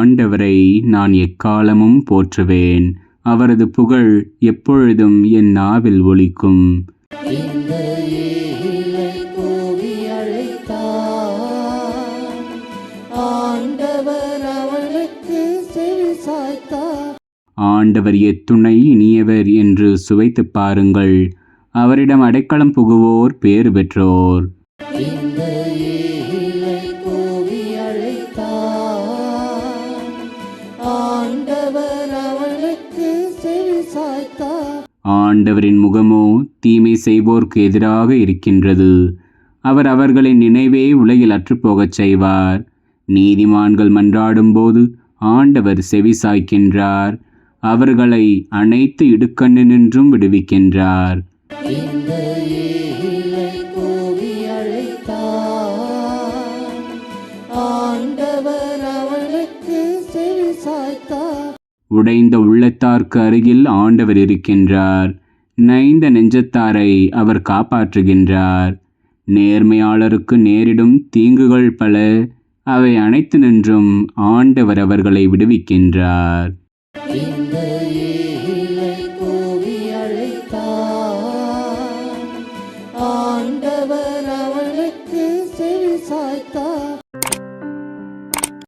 ஆண்டவரை நான் எக்காலமும் போற்றுவேன். அவரது புகழ் எப்பொழுதும் என் நாவில் ஒலிக்கும். ஆண்டவர் எத்துணை இனியவர் என்று சுவைத்துப் பாருங்கள். அவரிடம் அடைக்கலம் புகுவோர் பேறு பெற்றோர். ஆண்டவரின் முகமோ தீமை செய்வோர்க்கு எதிராக இருக்கின்றது. அவர் அவர்களின் நினைவே உலகில் அற்றுப்போகச் செய்வார். நீதிமான்கள் மன்றாடும் போது ஆண்டவர் செவி சாய்க்கின்றார். அவர்களை அனைத்து இடுக்கண்ணினின்றும் விடுவிக்கின்றார். உடைந்த உள்ளத்தார்க்கு அருகில் ஆண்டவர் இருக்கின்றார். நைந்த நெஞ்சத்தாரை அவர் காப்பாற்றுகின்றார். நேர்மையாளருக்கு நேரிடும் தீங்குகள் பல, அவை அனைத்து நின்றும் ஆண்டவர் அவர்களை விடுவிக்கின்றார்.